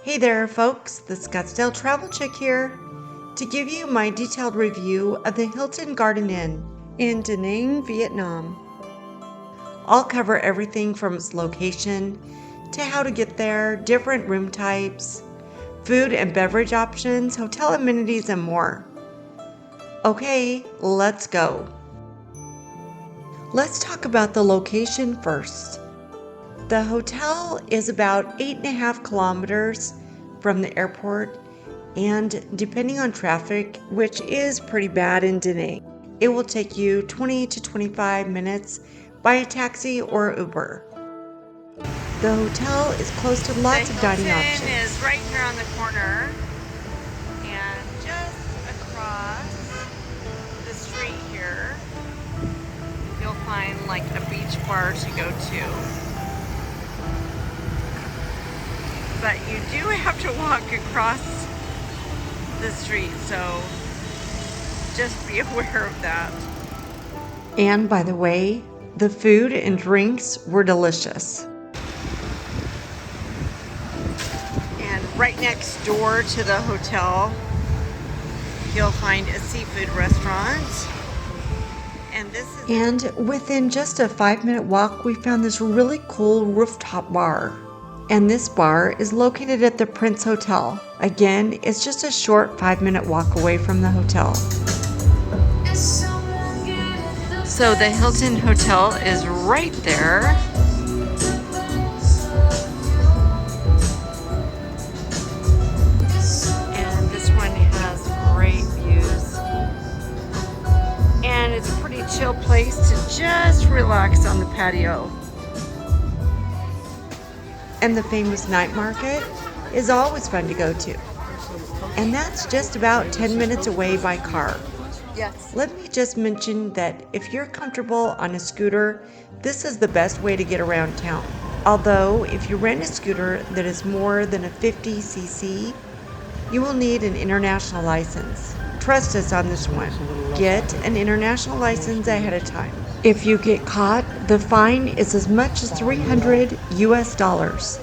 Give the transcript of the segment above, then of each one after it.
Hey there folks, the Scottsdale Travel Chick here to give you my detailed review of the Hilton Garden Inn in Da Nang, Vietnam. I'll cover everything from its location to how to get there, different room types, food and beverage options, hotel amenities, and more. Okay, let's go. Let's talk about the location first. The hotel is about 8.5 kilometers from the airport, and depending on traffic, which is pretty bad in Da Nang, it will take you 20 to 25 minutes by a taxi or Uber. The hotel is close to lots of dining options. The Hilton is right here on the corner, and just across the street here, you'll find like a beach bar to go to. But you do have to walk across the street, so just be aware of that. And by the way, the food and drinks were delicious. And right next door to the hotel, you'll find a seafood restaurant. And within just a 5-minute walk, we found this really cool rooftop bar. And this bar is located at the Prince Hotel. Again, it's just a short 5-minute walk away from the hotel. So the Hilton Hotel is right there. And this one has great views. And it's a pretty chill place to just relax on the patio. And the famous night market is always fun to go to. And that's just about 10 minutes away by car. Yes. Let me just mention that if you're comfortable on a scooter, this is the best way to get around town. Although, if you rent a scooter that is more than a 50cc, you will need an international license. Trust us on this one. Get an international license ahead of time. If you get caught, the fine is as much as $300 US.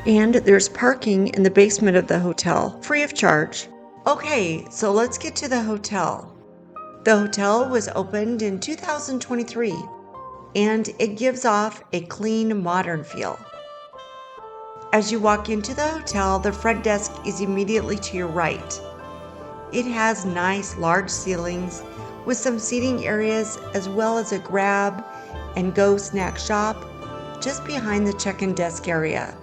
And there's parking in the basement of the hotel, free of charge. Okay, so let's get to the hotel. The hotel was opened in 2023, and it gives off a clean, modern feel. As you walk into the hotel, the front desk is immediately to your right. It has nice, large ceilings with some seating areas as well as a grab and go snack shop just behind the check-in desk area.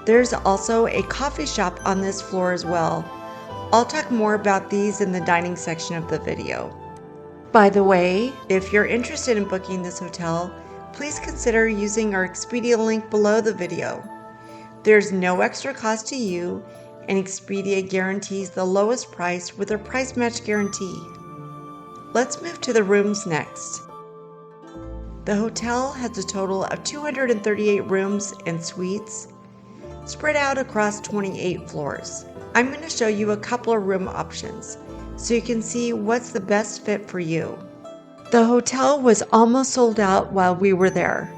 There's also a coffee shop on this floor as well. I'll talk more about these in the dining section of the video. By the way, if you're interested in booking this hotel, please consider using our Expedia link below the video. There's no extra cost to you, and Expedia guarantees the lowest price with their price match guarantee. Let's move to the rooms next. The hotel has a total of 238 rooms and suites, spread out across 28 floors. I'm going to show you a couple of room options so you can see what's the best fit for you. The hotel was almost sold out while we were there,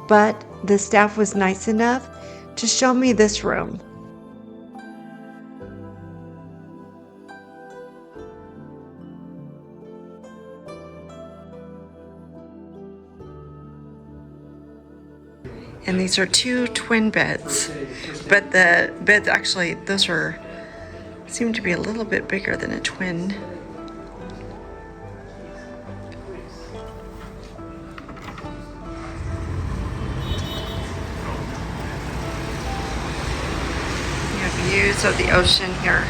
but the staff was nice enough to show me this room. And these are 2 twin beds, but the beds actually, those seem to be a little bit bigger than a twin. You have views of the ocean here.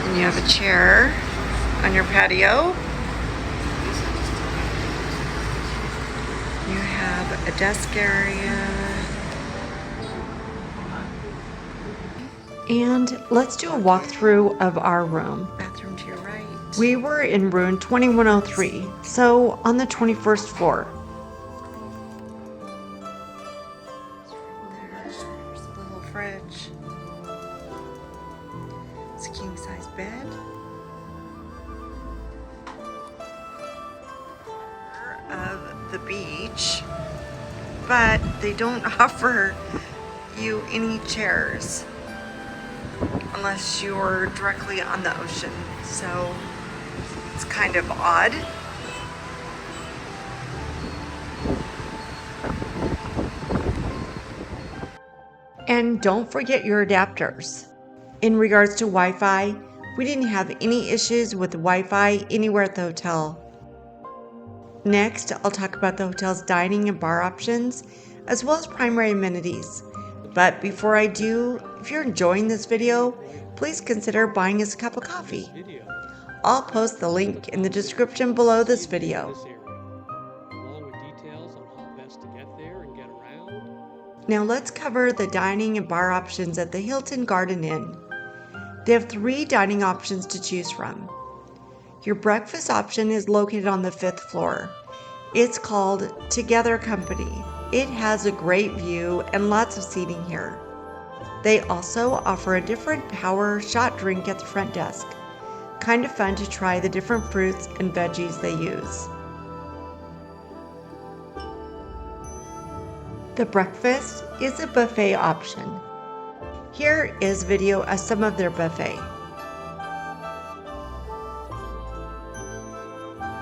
And you have a chair on your patio. You have a desk area. And let's do a walkthrough of our room. Bathroom to your right. We were in room 2103, so on the 21st floor. There's a little fridge. It's a king size bed. Of the beach, but they don't offer you any chairs unless you're directly on the ocean, so it's kind of odd. And don't forget your adapters. In regards to Wi-Fi, we didn't have any issues with Wi-Fi anywhere at the hotel. Next, I'll talk about the hotel's dining and bar options, as well as primary amenities. But before I do, if you're enjoying this video, please consider buying us a cup of coffee. I'll post the link in the description below this video. Now let's cover the dining and bar options at the Hilton Garden Inn. They have 3 dining options to choose from. Your breakfast option is located on the 5th floor. It's called Together Company. It has a great view and lots of seating here. They also offer a different power shot drink at the front desk. Kind of fun to try the different fruits and veggies they use. The breakfast is a buffet option. Here is video of some of their buffet.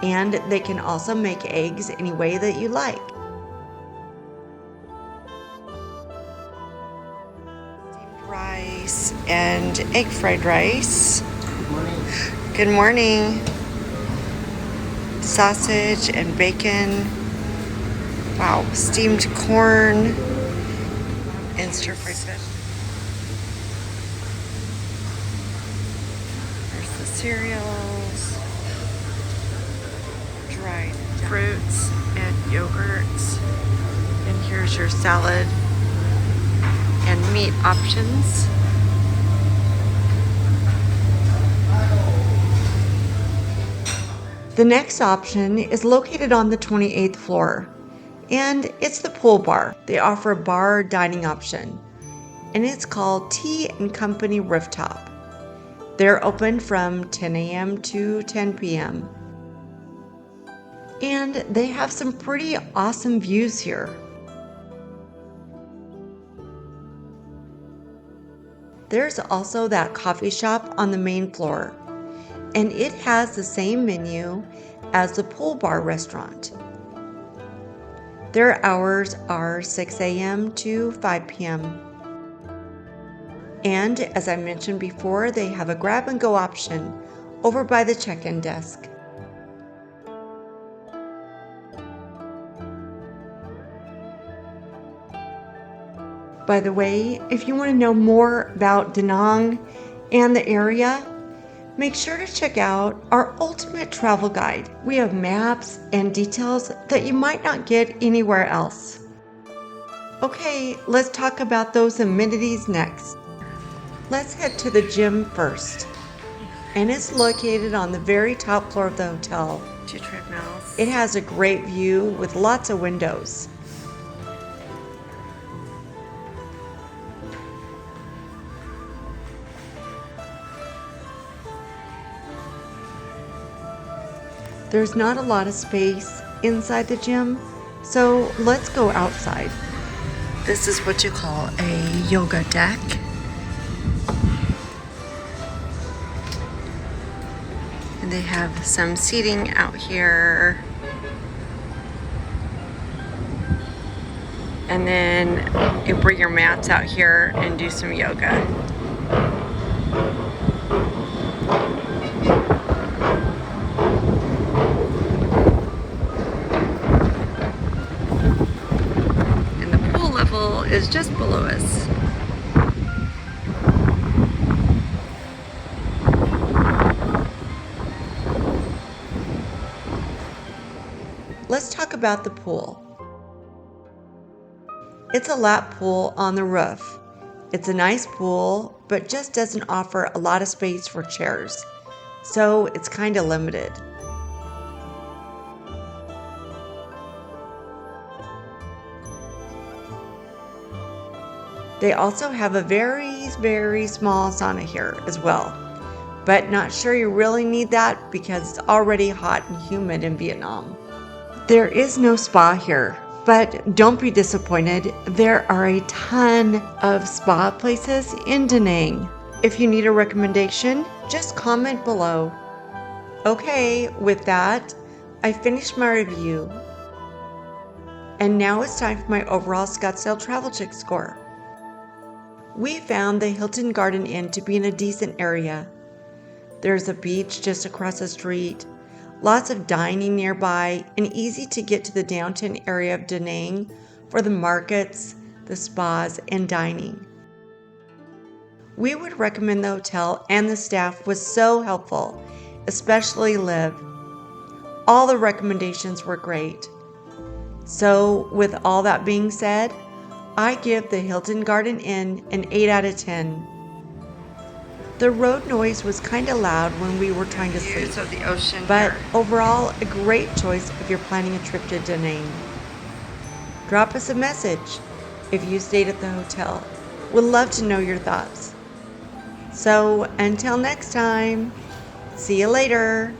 And they can also make eggs any way that you like. Steamed rice and egg fried rice. Good morning. Good morning. Sausage and bacon. Wow, steamed corn and stir-fried fish. There's the cereals, dried fruits and yogurts. And here's your salad and meat options. The next option is located on the 28th floor. And it's the pool bar. They offer a bar dining option, and it's called Tea and Company Rooftop. They're open from 10 a.m. to 10 p.m. And they have some pretty awesome views here. There's also that coffee shop on the main floor, and it has the same menu as the pool bar restaurant. Their hours are 6 a.m. to 5 p.m. And as I mentioned before, they have a grab and go option over by the check-in desk. By the way, if you want to know more about Da Nang and the area, make sure to check out our ultimate travel guide. We have maps and details that you might not get anywhere else. Okay, let's talk about those amenities next. Let's head to the gym first. And it's located on the very top floor of the hotel. 2 treadmills. It has a great view with lots of windows. There's not a lot of space inside the gym, so let's go outside. This is what you call a yoga deck. And they have some seating out here. And then you bring your mats out here and do some yoga. Is just below us. Let's talk about the pool. It's a lap pool on the roof. It's a nice pool, but just doesn't offer a lot of space for chairs, so it's kind of limited. They also have a very, very small sauna here as well, but not sure you really need that because it's already hot and humid in Vietnam. There is no spa here, but don't be disappointed. There are a ton of spa places in Da Nang. If you need a recommendation, just comment below. Okay, with that, I finished my review. And now it's time for my overall Scottsdale travel check score. We found the Hilton Garden Inn to be in a decent area. There's a beach just across the street, lots of dining nearby, and easy to get to the downtown area of Da Nang for the markets, the spas, and dining. We would recommend the hotel, and the staff was so helpful, especially Liv. All the recommendations were great. So, with all that being said, I give the Hilton Garden Inn an 8 out of 10. The road noise was kind of loud when we were trying to sleep, Views of the ocean but here. overall a great choice if you're planning a trip to Da Nang. Drop us a message if you stayed at the hotel. We'd love to know your thoughts. So until next time, see you later.